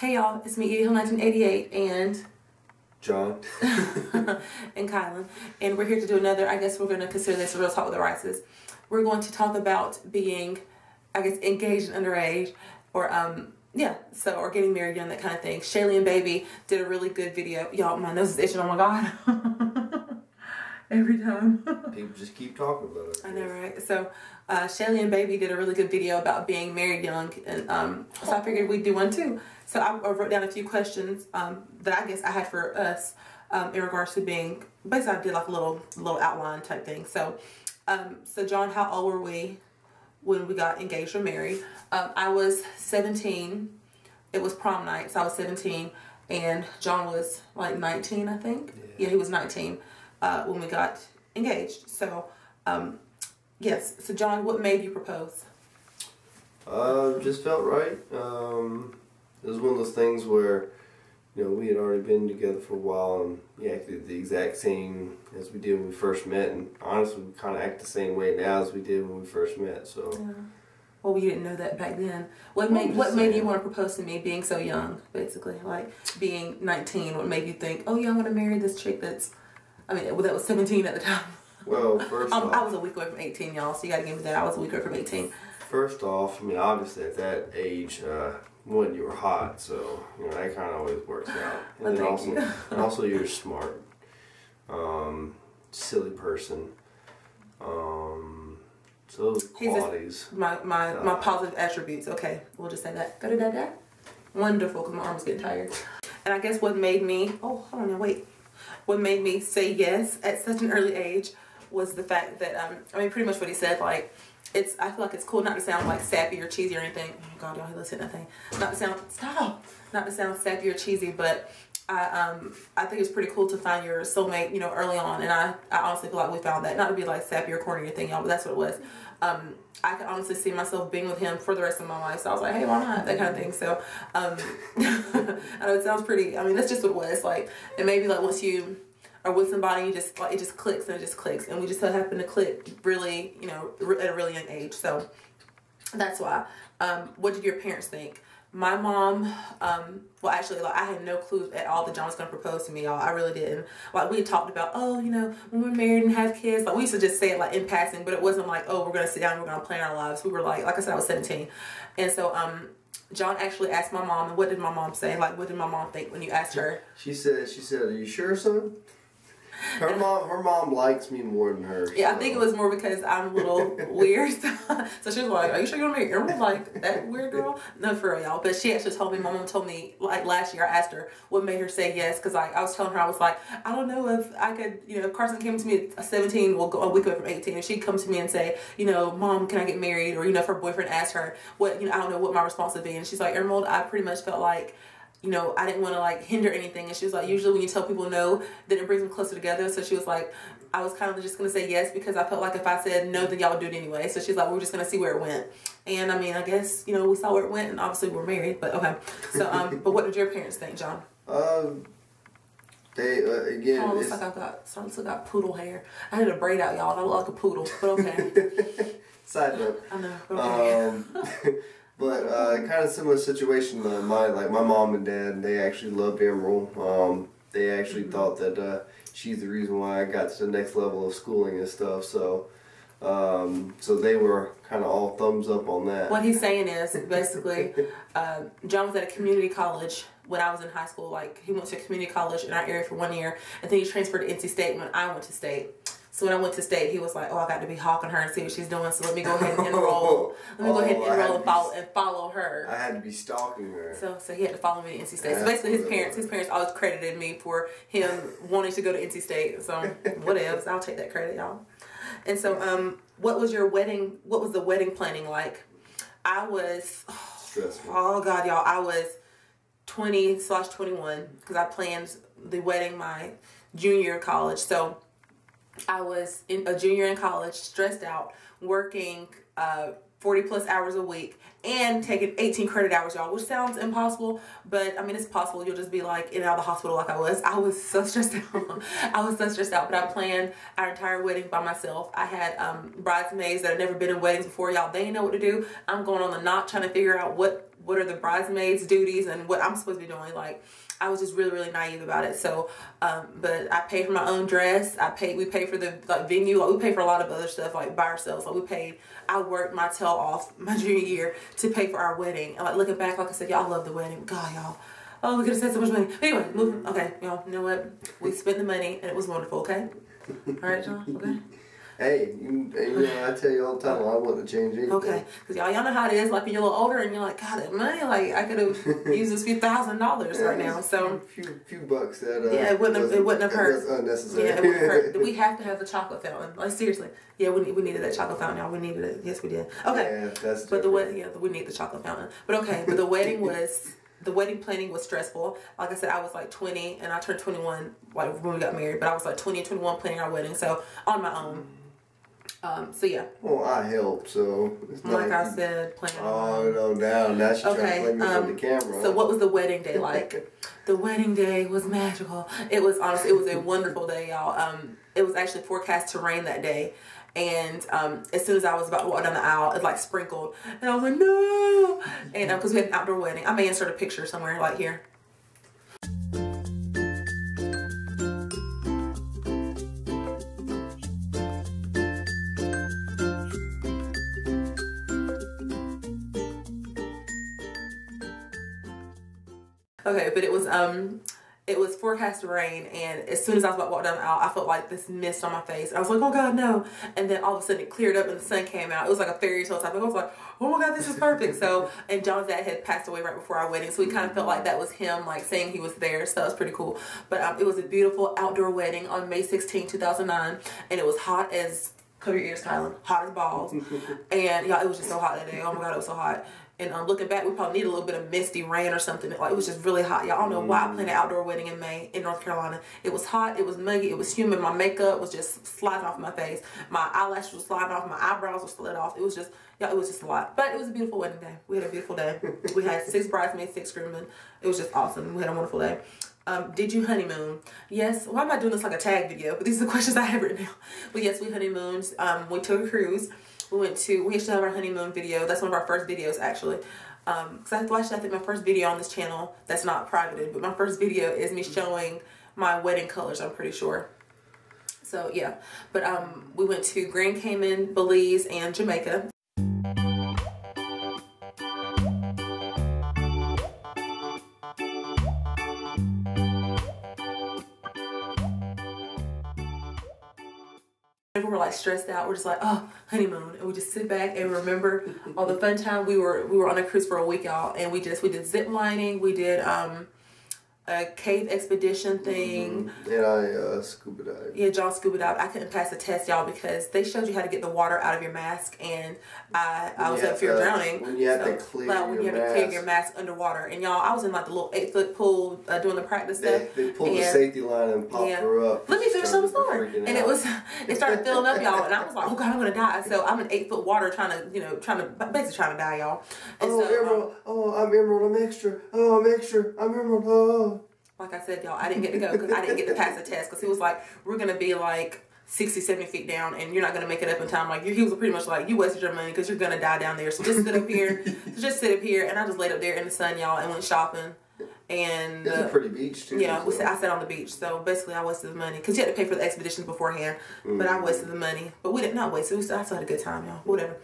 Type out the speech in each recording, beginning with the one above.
Hey y'all, it's me, Edie 1988, and John. and Kylan, and we're here to do another, I guess we're going to consider this a real talk with the Rices. We're going to talk about being, I guess, engaged and underage, or or getting married young, that kind of thing. Shaylee and Baby did a really good video. Y'all, my nose is itching, oh my god. Every time. People just keep talking about it. I know, right? So, Shaylee and Baby did a really good video about being married young, and so I figured we'd do one too. So I wrote down a few questions that I guess I had for us in regards to being, basically I did like a little outline type thing. So, so John, how old were we when we got engaged or married? I was 17. It was prom night, so I was 17, and John was like 19, I think. Yeah, he was 19 when we got engaged. So, yes. So John, what made you propose? Just felt right. It was one of those things where, you know, we had already been together for a while and we acted the exact same as we did when we first met, and honestly we kind of act the same way now as we did when we first met. So, yeah. Well, we didn't know that back then. What made you want to propose to me, being so young, basically, like being 19? What made you think, oh yeah, I'm gonna marry this chick that's, I mean, that was 17 at the time. Well, first off, I was a week away from 18, y'all. So you gotta give me that. I was a week away from 18. First off, I mean, obviously at that age, one, you were hot, so you know that kind of always works out. And then also you're smart, silly person. So those qualities. My positive attributes. Okay, we'll just say that. Da-da-da-da. Wonderful, because my arm's getting tired. And I guess what made me, oh, hold on now, wait. What made me say yes at such an early age was the fact that, I mean, pretty much what he said, like, I feel like it's cool not to sound like sappy or cheesy or anything. Oh my god, y'all, he listened to that thing. Not to sound sappy or cheesy, but I think it's pretty cool to find your soulmate, you know, early on. And I honestly feel like we found that. Not to be like sappy or corny or anything, y'all, but that's what it was. I could honestly see myself being with him for the rest of my life. So I was like, hey, why not? That kind of thing. So, I know it sounds pretty, I mean, that's just what it was. Like, and maybe like once you are with somebody, you just, like, it just clicks and it just clicks. And we just so happen to click really, you know, at a really young age. So that's why. What did your parents think? My mom, well, actually, like, I had no clue at all that John was going to propose to me, y'all. I really didn't. Like, we had talked about, oh, you know, when we're married and have kids, like, we used to just say it, like, in passing, but it wasn't like, oh, we're going to sit down and we're going to plan our lives. We were like I said, I was 17. And so, John actually asked my mom, and what did my mom say? Like, what did my mom think when you asked her? She said, are you sure, son? Her mom likes me more than her. Yeah, so. I think it was more because I'm a little weird. So she was like, are you sure you're going to marry Emerald? Like, that weird girl? No, for real, y'all. But she actually told me, my mom told me, like, last year, I asked her what made her say yes. Because, like, I was telling her, I was like, I don't know if I could, you know, if Carson came to me at 17, we'll go a week away from 18. And she'd come to me and say, you know, Mom, can I get married? Or, you know, if her boyfriend asked her, what, you know, I don't know what my response would be. And she's like, Emerald, I pretty much felt like, you know, I didn't want to like hinder anything. And she was like, usually when you tell people no, then it brings them closer together. So she was like, I was kind of just going to say yes because I felt like if I said no, then y'all would do it anyway. So she's like, we're just going to see where it went. And I mean, I guess, you know, we saw where it went, and obviously we're married, but okay. So, but what did your parents think, John? They, again, oh, it looks like I got poodle hair. I had a braid out, y'all. I look like a poodle, but okay. Side note. I know, but okay. But kind of similar situation to mine. Like my mom and dad, they actually loved Emerald. They actually thought that she's the reason why I got to the next level of schooling and stuff. So, so they were kind of all thumbs up on that. What he's saying is basically, John was at a community college when I was in high school. Like, he went to a community college in our area for 1 year, and then he transferred to NC State when I went to state. So when I went to state, he was like, oh, I got to be hawking her and see what she's doing, so let me go ahead and enroll. Let me go ahead and enroll and follow her. I had to be stalking her. So he had to follow me to NC State. So basically his parents always credited me for him wanting to go to NC State. So whatevs, I'll take that credit, y'all. And so what was the wedding planning like? I was, stressful. Oh God, y'all, I was 20/21 because I planned the wedding my junior year in college. So I was a junior in college, stressed out, working 40 plus hours a week and taking 18 credit hours, y'all, which sounds impossible, but I mean, it's possible. You'll just be like in and out of the hospital like I was. I was so stressed out. I was so stressed out, but I planned our entire wedding by myself. I had bridesmaids that had never been in weddings before, y'all. They didn't know what to do. I'm going on the knot trying to figure out what what are the bridesmaids' duties and what I'm supposed to be doing. Like, I was just really, really naive about it. So, but I paid for my own dress. We paid for the like venue. Like, we paid for a lot of other stuff like by ourselves. Like, I worked my tail off my junior year to pay for our wedding. And like, looking back, like I said, y'all love the wedding. God, y'all. Oh, we could have spent so much money. Anyway, moving. Okay, y'all, you know what? We spent the money and it was wonderful, okay? All right, John? Okay? Hey, you know, I tell you all the time, I wouldn't change anything. Okay, because y'all know how it is. Like, when you're a little older and you're like, God, that money, like, I could have used this few $1,000s right now. So, few bucks that yeah, it wouldn't have hurt. That's unnecessary. Yeah, it wouldn't hurt. We have to have the chocolate fountain. Like, seriously. Yeah, we needed that chocolate fountain, y'all. We needed it. Yes, we did. Okay. Yeah, that's but we need the chocolate fountain. But okay, but the wedding planning was stressful. Like I said, I was like 20 and I turned 21 like when we got married, but I was like 20 and 21 planning our wedding, so on my own. So yeah. Well, I helped, so it's like I said, planning. Oh, no, now she's trying to play me from the camera. So what was the wedding day like? The wedding day was magical. It was honestly, it was a wonderful day, y'all. It was actually forecast to rain that day. And as soon as I was about to walk down the aisle, it like sprinkled. And I was like, no! And because we had an outdoor wedding. I may insert a picture somewhere like here. Okay, but it was forecast to rain, and as soon as I was about to walk down the aisle, I felt like this mist on my face. I was like, oh God, no. And then all of a sudden it cleared up and the sun came out. It was like a fairy tale type. I was like, oh my God, this is perfect. So, and John's dad had passed away right before our wedding, so we kind of felt like that was him, like saying he was there. So that was pretty cool. But it was a beautiful outdoor wedding on May 16, 2009, and it was hot as, cover your ears, Kylan, hot as balls. And y'all, it was just so hot that day. Oh my God, it was so hot. And looking back, we probably need a little bit of misty rain or something. Like, it was just really hot. Y'all don't know why I planned an outdoor wedding in May in North Carolina. It was hot. It was muggy. It was humid. My makeup was just sliding off my face. My eyelashes were sliding off. My eyebrows were slid off. It was just, yeah, it was just a lot. But it was a beautiful wedding day. We had a beautiful day. We had 6 bridesmaids, 6 groomsmen. It was just awesome. We had a wonderful day. Did you honeymoon? Yes. Why am I doing this like a tag video? But these are the questions I have written down. But yes, we honeymooned. We took a cruise. We used to have our honeymoon video. That's one of our first videos, actually. Because I think my first video on this channel, that's not privated, but my first video is me showing my wedding colors, I'm pretty sure. So yeah, but we went to Grand Cayman, Belize, and Jamaica. We were like stressed out. We're just like, oh, honeymoon, and we just sit back and remember all the fun time. We were on a cruise for a week, y'all, and we did zip lining. We did a cave expedition thing. And I scuba dived. Yeah, John scuba dived. I couldn't pass the test, y'all, because they showed you how to get the water out of your mask, and I was at fear of drowning. When you have to clear your mask underwater, and y'all, I was in like the little 8-foot pool doing the practice stuff. They pulled the safety line and popped her up. Let me finish some story. And it started filling up, y'all, and I was like, oh God, I'm gonna die. So I'm in 8-foot water trying to die, y'all. And Emerald. I'm Emerald. I'm extra. Oh, I'm extra. I'm Emerald. Oh. Like I said, y'all, I didn't get to go because I didn't get to pass the test, because he was like, we're going to be like 60, 70 feet down and you're not going to make it up in time. Like, he was pretty much like, you wasted your money because you're going to die down there. So just sit up here. And I just laid up there in the sun, y'all, and went shopping. And it's a pretty beach too. Yeah, so. I sat on the beach. So basically I wasted the money because you had to pay for the expeditions beforehand. But I wasted the money. But we did not waste it. I still had a good time, y'all. Whatever.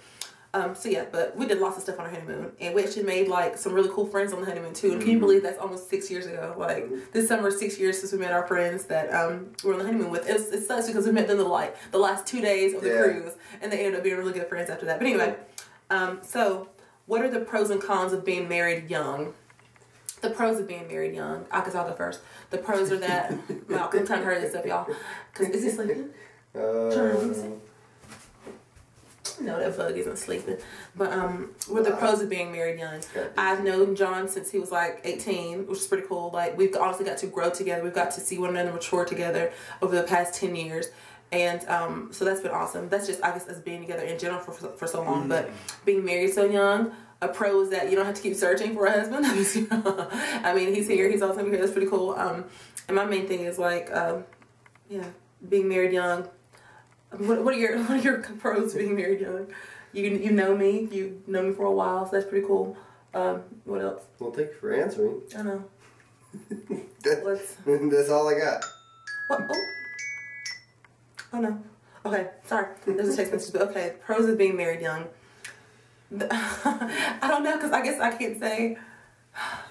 So yeah, but we did lots of stuff on our honeymoon, and we actually made like some really cool friends on the honeymoon too. And can you believe that's almost 6 years ago? Like, this summer, 6 years since we met our friends that we were on the honeymoon with. It sucks because we met them the last 2 days of the cruise, and they ended up being really good friends after that. But anyway, so what are the pros and cons of being married young? The pros of being married young. I'll go first. The pros are that I'm trying to hurry this up, y'all. Cause is he sleeping? No, that bug isn't sleeping. But what the pros of being married young. I've known John since he was like 18, which is pretty cool. Like, we've honestly got to grow together. We've got to see one another mature together over the past 10 years. And so that's been awesome. That's just, I guess, us being together in general for so long. But being married so young, a pro is that you don't have to keep searching for a husband. I mean, he's here. He's all the time here. That's pretty cool. And my main thing is like, yeah, being married young. What are your pros to being married young? You know me. You know me for a while, so that's pretty cool. What else? Well, thank you for answering. I know. That's all I got. What? Oh no. Okay, sorry. There's a text message. But okay, pros of being married young. I don't know, because I guess I can't say.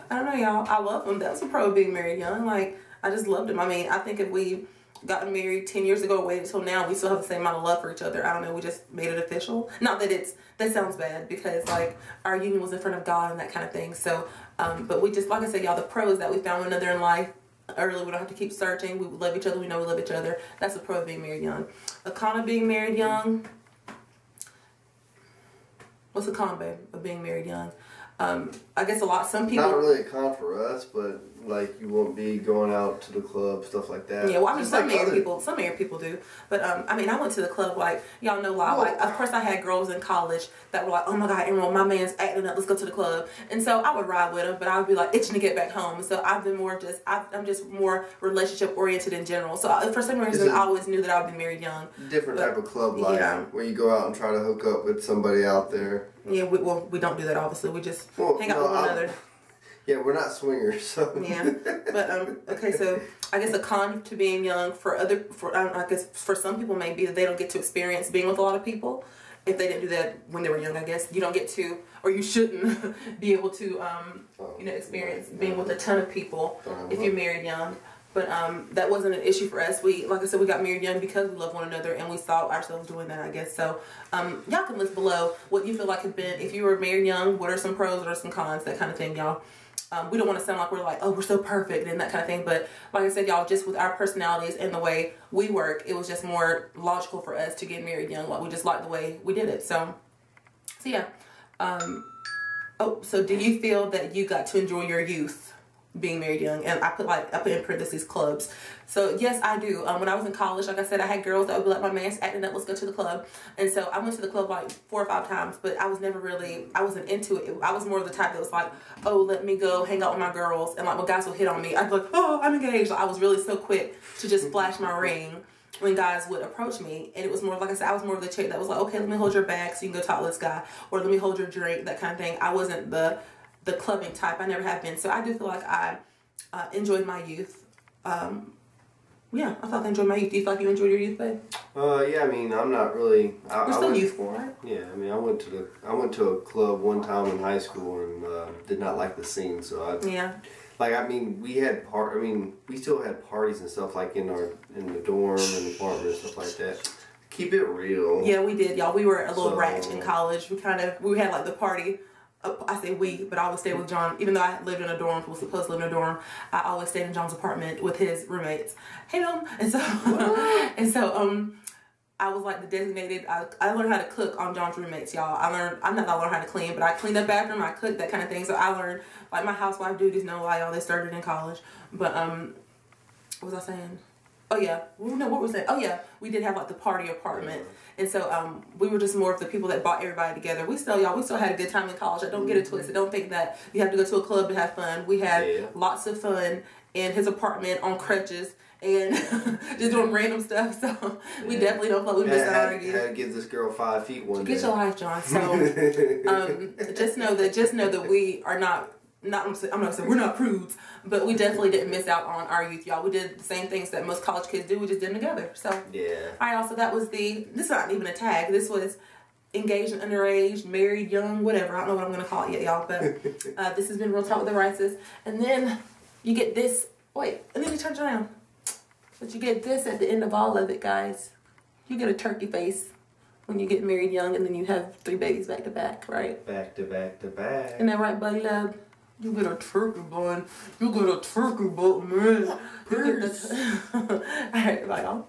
I don't know, y'all. I love them. That's a pro of being married young. Like, I just loved him. I mean, I think if we gotten married 10 years ago, waited until now, we still have the same amount of love for each other. I don't know. We just made it official. Not that that sounds bad, because like our union was in front of God and that kind of thing. So, but we just, like I said, y'all, the pro is that we found one another in life early. We don't have to keep searching. We love each other. We know we love each other. That's the pro of being married young. A con of being married young. What's the con, babe, of being married young? I guess some people. Not really a con for us, but like you won't be going out to the club, stuff like that. Yeah, well, I mean, some married people do. But I mean, I went to the club, like, y'all know why. Like, of course, I had girls in college that were like, oh my God, Emerald, my man's acting up, let's go to the club. And so I would ride with them, but I would be like itching to get back home. So I've been more I'm just more relationship oriented in general. So for some reason, I always knew that I would be married young. Different type of club life, where you go out and try to hook up with somebody out there. Yeah, we don't do that, obviously. We just hang out with one another. Yeah, we're not swingers, so. Yeah, but okay, so I guess a con to being young I guess for some people maybe that they don't get to experience being with a lot of people. If they didn't do that when they were young, I guess you don't get to, or you shouldn't be able to, experience being with a ton of people if you're married young. But that wasn't an issue for us. Like I said, we got married young because we love one another and we saw ourselves doing that, I guess. So y'all can list below what you feel like had been, if you were married young, what are some pros, what are some cons, that kind of thing, y'all. We don't want to sound like we're like, oh, we're so perfect and that kind of thing. But like I said, y'all, just with our personalities and the way we work, it was just more logical for us to get married young. Like, we just liked the way we did it. So yeah. So do you feel that you got to enjoy your youth being married young? And I put in parentheses clubs. So yes, I do. When I was in college, like I said, I had girls that would be like, my man's acting up, let's go to the club. And so I went to the club like 4 or 5 times, but I wasn't into it. I was more of the type that was like, oh, let me go hang out with my girls. And like when guys would hit on me, I'd be like, oh, I'm engaged. Like, I was really so quick to just flash my ring when guys would approach me. And it was more, like I said, I was more of the chick that was like, okay, let me hold your bag so you can go talk to this guy, or let me hold your drink, that kind of thing. I wasn't the clubbing type. I never have been. So I do feel like I enjoyed my youth. Yeah, I thought I enjoyed my youth. Do you feel like you enjoyed your youth, babe? Yeah, I mean, I'm not really. You're still youthful, right? Yeah, I mean, I went to a club one time in high school and did not like the scene. So we still had parties and stuff like in the dorm and the apartment and stuff like that. Keep it real. Yeah, we did, y'all. We were a little ratchet in college. We had like the party. I say we, but I always stayed with John. Even though I lived in a dorm, was supposed to live in a dorm, I always stayed in John's apartment with his roommates. Hey, them. And so, I was like the designated. I learned how to cook on John's roommates, y'all. I learned how to clean, but I cleaned up after him. I cooked, that kind of thing. So I learned like my housewife duties. No lie, y'all. They started in college. But what was I saying? Oh yeah, no, what was that? Oh yeah, we did have like the party apartment, and so we were just more of the people that brought everybody together. We still had a good time in college. I don't get it twisted. Don't think that you have to go to a club to have fun. We had lots of fun in his apartment on crutches and just doing random stuff. So we definitely don't play. We just argue. Had to give this girl 5 feet one day. Get your life, John. So just know that we are not. I'm not saying we're not prudes, but we definitely didn't miss out on our youth, y'all. We did the same things that most college kids do. We just did them together. So yeah. All right, also that was this is not even a tag. This was engaged and underage, married, young, whatever. I don't know what I'm gonna call it yet, y'all. But this has been Real Talk with the Rices. And then you get this. Wait, and then you turn it around. But you get this at the end of all of it, guys. You get a turkey face when you get married young, and then you have 3 babies back to back, right? Back to back to back. Isn't that right, buddy love? You get a turkey bun. You get a turkey butt, man. Alright, bye, y'all.